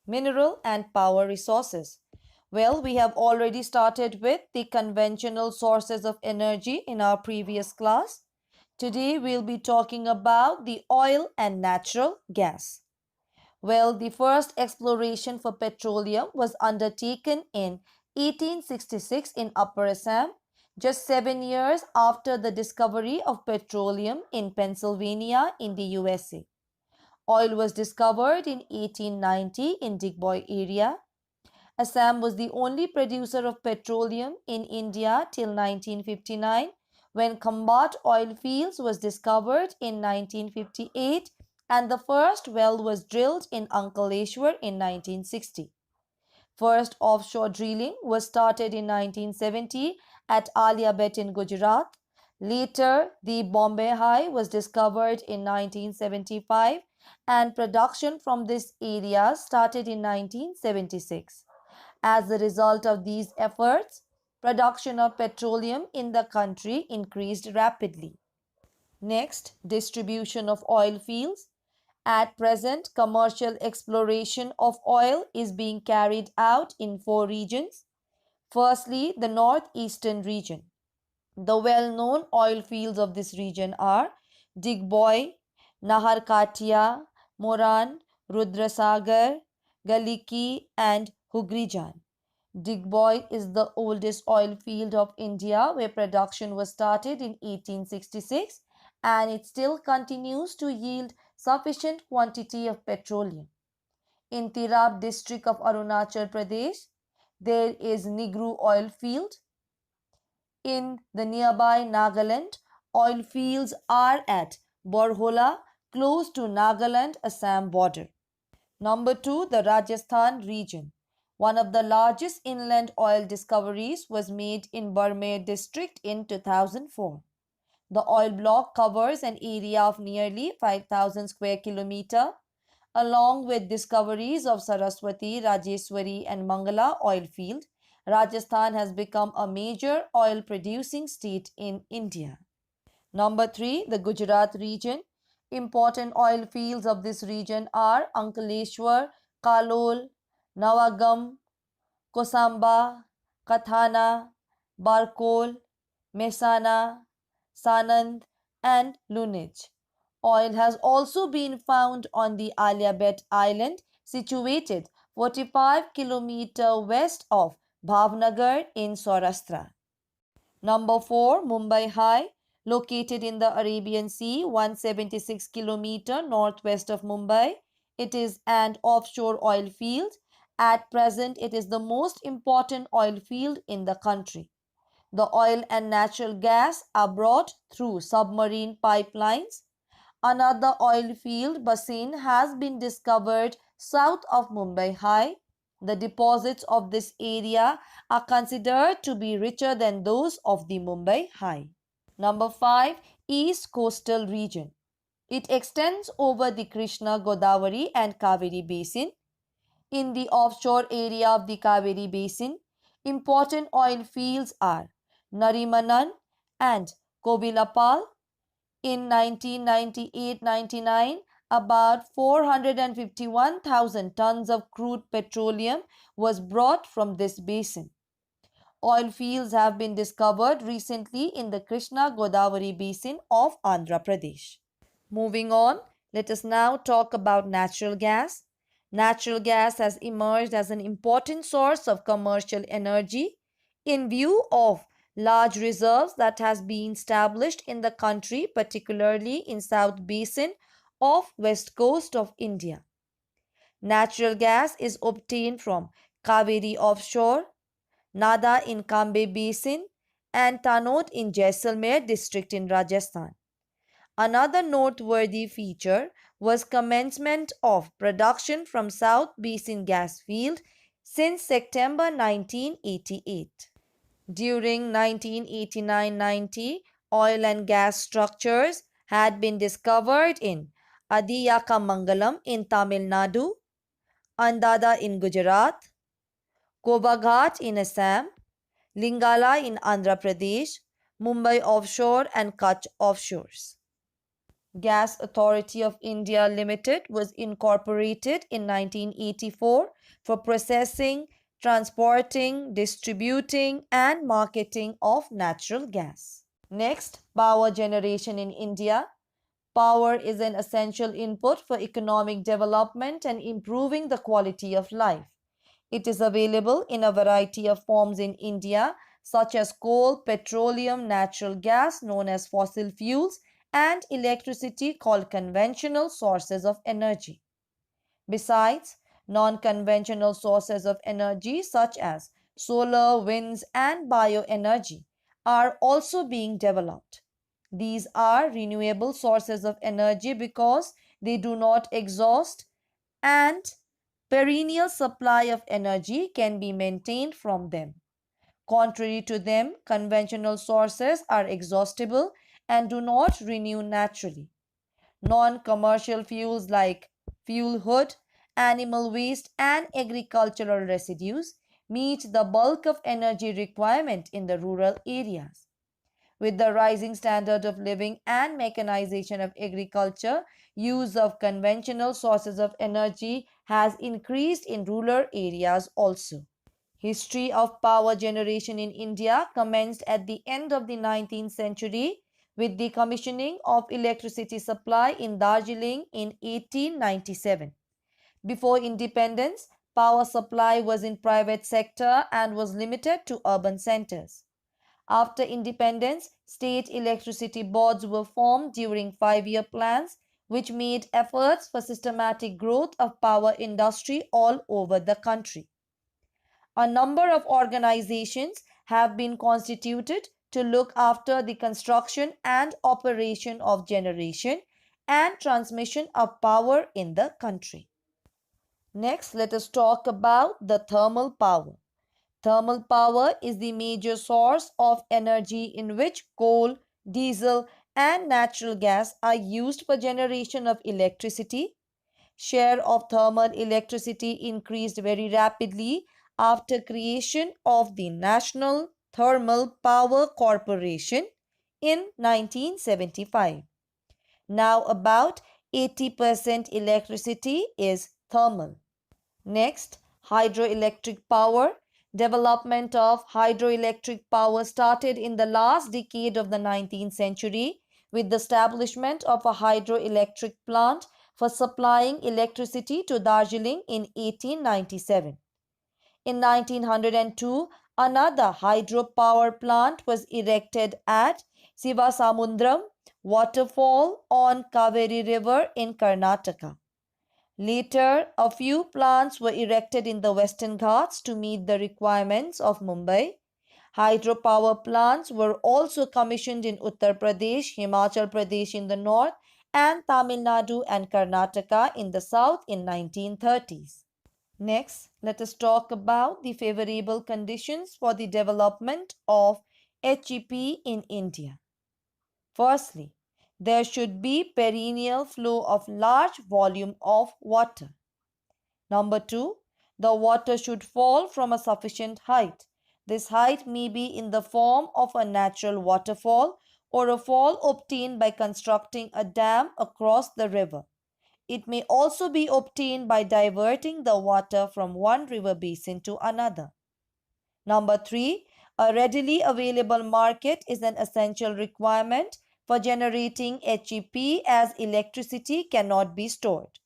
mineral and power resources. Well, we have already started with the conventional sources of energy in our previous class. Today we'll be talking about the oil and natural gas. Well, the first exploration for petroleum was undertaken in 1866 in Upper Assam, just 7 years after the discovery of petroleum in Pennsylvania in the USA. Oil was discovered in 1890 in Digboy area. Assam was the only producer of petroleum in India till 1959, when Khambat oil fields was discovered in 1958 and the first well was drilled in Ankleshwar in 1960. First offshore drilling was started in 1970 at Aliabet in Gujarat. Later, the Bombay High was discovered in 1975 and production from this area started in 1976. As a result of these efforts, production of petroleum in the country increased rapidly. Next, distribution of oil fields. At present, commercial exploration of oil is being carried out in four regions. Firstly, the northeastern region. The well-known oil fields of this region are Digboy, Nahar Katia, Moran, Rudrasagar, Galiki and Hugrijan. Digboy is the oldest oil field of India where production was started in 1866 and it still continues to yield sufficient quantity of petroleum. In Tirap district of Arunachal Pradesh, there is Nigru oil field. In the nearby Nagaland, oil fields are at Borhola, close to Nagaland-Assam border. Number 2, the Rajasthan region. One of the largest inland oil discoveries was made in Barmer district in 2004. The oil block covers an area of nearly 5,000 square kilometer. Along with discoveries of Saraswati, Rajeswari and Mangala oil field, Rajasthan has become a major oil producing state in India. Number 3, the Gujarat region. Important oil fields of this region are Ankleshwar, Kalol, Nawagam, Kosamba, Kathana, Barkol, Mehsana, Sanand and Lunaj. Oil has also been found on the Aliabet island situated 45 km west of Bhavnagar in Saurashtra. Number 4, Mumbai High, located in the Arabian Sea, 176 km northwest of Mumbai. It is an offshore oil field. At present, it is the most important oil field in the country. The oil and natural gas are brought through submarine pipelines. Another oil field basin has been discovered south of Mumbai High. The deposits of this area are considered to be richer than those of the Mumbai High. Number 5, East Coastal Region. It extends over the Krishna, Godavari and Kaveri Basin. In the offshore area of the Kaveri Basin, important oil fields are Narimanan and Kobilapal. In 1998-99, about 451,000 tons of crude petroleum was brought from this basin. Oil fields have been discovered recently in the Krishna Godavari basin of Andhra Pradesh. Moving on, let us now talk about natural gas. Natural gas has emerged as an important source of commercial energy in view of large reserves that has been established in the country, particularly in South Basin of West Coast of India. Natural gas is obtained from Kaveri offshore, Nada in Kambe Basin and Tanod in Jaisalmer district in Rajasthan. Another noteworthy feature was commencement of production from South Basin gas field since September 1988. During 1989-90, oil and gas structures had been discovered in Adiyakamangalam in Tamil Nadu, Andada in Gujarat, Kobaghat in Assam, Lingala in Andhra Pradesh, Mumbai offshore and Kutch offshores. Gas Authority of India Limited was incorporated in 1984 for processing, transporting, distributing, and marketing of natural gas. Next, power generation in India. Power is an essential input for economic development and improving the quality of life. It is available in a variety of forms in India, such as coal, petroleum, natural gas, known as fossil fuels, and electricity, called conventional sources of energy. Besides, non conventional sources of energy, such as solar, winds, and bioenergy, are also being developed. These are renewable sources of energy because they do not exhaust, and perennial supply of energy can be maintained from them. Contrary to them, conventional sources are exhaustible and do not renew naturally. Non-commercial fuels like fuel wood, animal waste, and agricultural residues meet the bulk of energy requirement in the rural areas. With the rising standard of living and mechanization of agriculture, use of conventional sources of energy has increased in rural areas also. History of power generation in India commenced at the end of the 19th century with the commissioning of electricity supply in Darjeeling in 1897. Before independence, power supply was in private sector and was limited to urban centers. After independence, state electricity boards were formed during 5-year plans, which made efforts for systematic growth of power industry all over the country. A number of organizations have been constituted to look after the construction and operation of generation and transmission of power in the country. Next, let us talk about the thermal power. Thermal power is the major source of energy in which coal, diesel, and natural gas are used for generation of electricity. Share of thermal electricity increased very rapidly after creation of the National Thermal Power Corporation in 1975. Now about 80% electricity is thermal. Next, hydroelectric power. Development of hydroelectric power started in the last decade of the 19th century with the establishment of a hydroelectric plant for supplying electricity to Darjeeling in 1897. In 1902, another hydropower plant was erected at Sivasamundram waterfall on Kaveri River in Karnataka. Later, a few plants were erected in the Western Ghats to meet the requirements of Mumbai. Hydropower plants were also commissioned in Uttar Pradesh, Himachal Pradesh in the north, and Tamil Nadu and Karnataka in the south in 1930s. Next, let us talk about the favorable conditions for the development of HEP in India. Firstly, there should be perennial flow of large volume of water. Number 2, the water should fall from a sufficient height. This height may be in the form of a natural waterfall or a fall obtained by constructing a dam across the river. It may also be obtained by diverting the water from one river basin to another. Number 3, a readily available market is an essential requirement for generating HEP as electricity cannot be stored.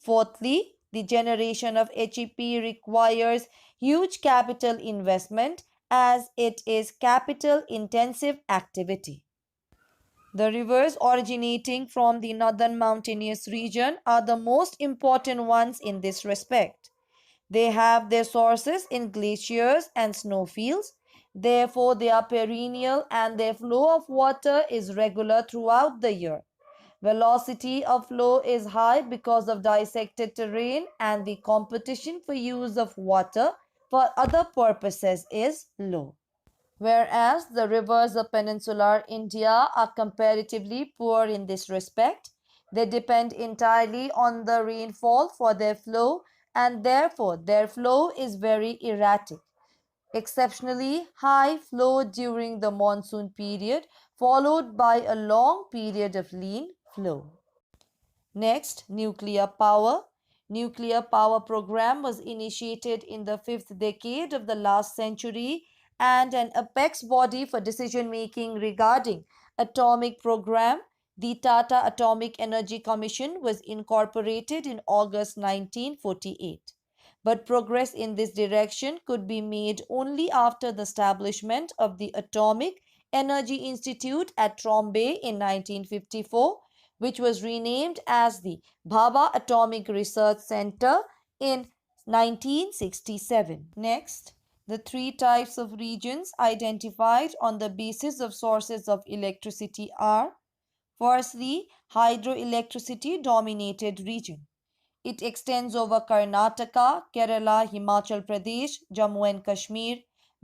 Fourthly, the generation of HEP requires huge capital investment as it is capital intensive activity. The rivers originating from the northern mountainous region are the most important ones in this respect. They have their sources in glaciers and snowfields. Therefore, they are perennial and their flow of water is regular throughout the year. Velocity of flow is high because of dissected terrain and the competition for use of water for other purposes is low. Whereas the rivers of peninsular India are comparatively poor in this respect, they depend entirely on the rainfall for their flow and therefore their flow is very erratic. Exceptionally high flow during the monsoon period, followed by a long period of lean flow. Next, nuclear power. Nuclear power program was initiated in the fifth decade of the last century and an apex body for decision making regarding atomic program. The Tata Atomic Energy Commission was incorporated in August 1948. But progress in this direction could be made only after the establishment of the Atomic Energy Institute at Trombay in 1954, which was renamed as the Bhabha Atomic Research Center in 1967. Next, the three types of regions identified on the basis of sources of electricity are: firstly, hydroelectricity dominated region. It extends over Karnataka, Kerala, Himachal Pradesh, Jammu and Kashmir,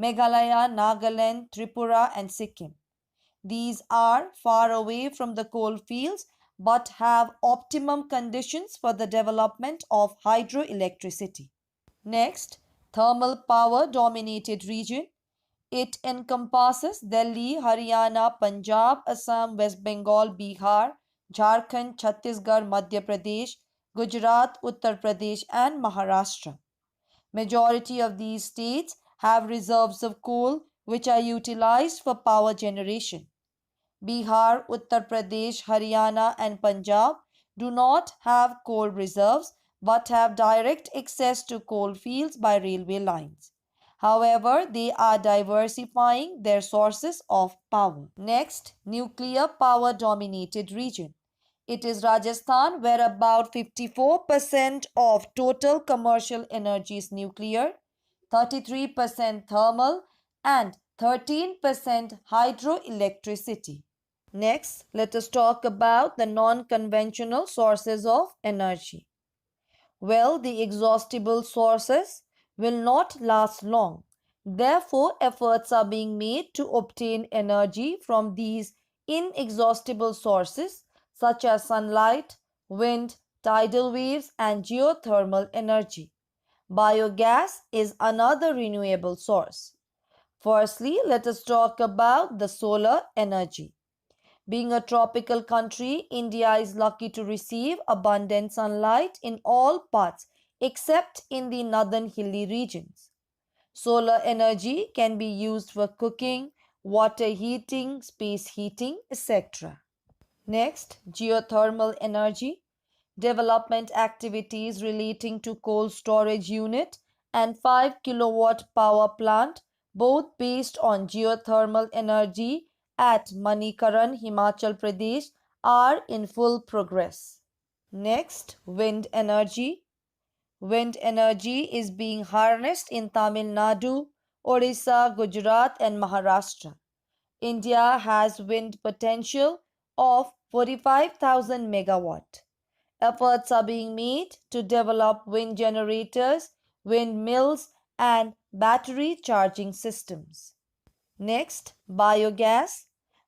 Meghalaya, Nagaland, Tripura, and Sikkim. These are far away from the coal fields but have optimum conditions for the development of hydroelectricity. Next, thermal power dominated region. It encompasses Delhi, Haryana, Punjab, Assam, West Bengal, Bihar, Jharkhand, Chhattisgarh, Madhya Pradesh, Gujarat, Uttar Pradesh, and Maharashtra. Majority of these states have reserves of coal which are utilized for power generation. Bihar, Uttar Pradesh, Haryana, and Punjab do not have coal reserves but have direct access to coal fields by railway lines. However, they are diversifying their sources of power. Next, nuclear power dominated region. It is Rajasthan, where about 54% of total commercial energy is nuclear, 33% thermal, and 13% hydroelectricity. Next, let us talk about the non-conventional sources of energy. Well, the exhaustible sources will not last long. Therefore, efforts are being made to obtain energy from these inexhaustible sources such as sunlight, wind, tidal waves, and geothermal energy. Biogas is another renewable source. Firstly, let us talk about the solar energy. Being a tropical country, India is lucky to receive abundant sunlight in all parts except in the northern hilly regions. Solar energy can be used for cooking, water heating, space heating, etc. Next, geothermal energy. Development activities relating to cold storage unit and 5 kilowatt power plant, both based on geothermal energy at Manikaran, Himachal Pradesh, are in full progress. Next, wind energy. Wind energy is being harnessed in Tamil Nadu, Odisha, Gujarat, and Maharashtra. India has wind potential of 45,000 megawatt. Efforts are being made to develop wind generators, windmills, and battery charging systems. Next, biogas.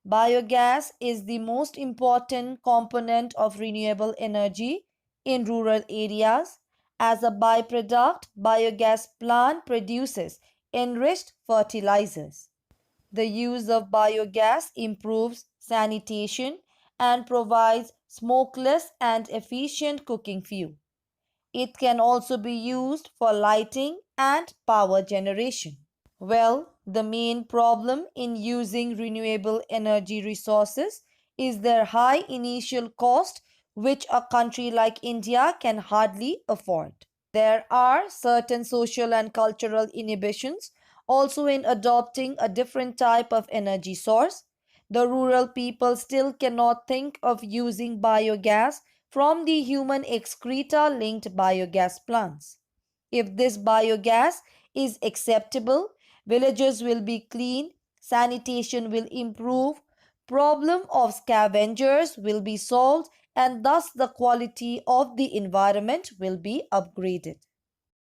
Biogas is the most important component of renewable energy in rural areas. As a byproduct, biogas plant produces enriched fertilizers. The use of biogas improves sanitation and provides smokeless and efficient cooking fuel. It can also be used for lighting and power generation. Well, the main problem in using renewable energy resources is their high initial cost, which a country like India can hardly afford. There are certain social and cultural inhibitions also in adopting a different type of energy source. The rural people still cannot think of using biogas from the human excreta linked biogas plants. If this biogas is acceptable, villages will be clean, sanitation will improve, problem of scavengers will be solved, and thus the quality of the environment will be upgraded.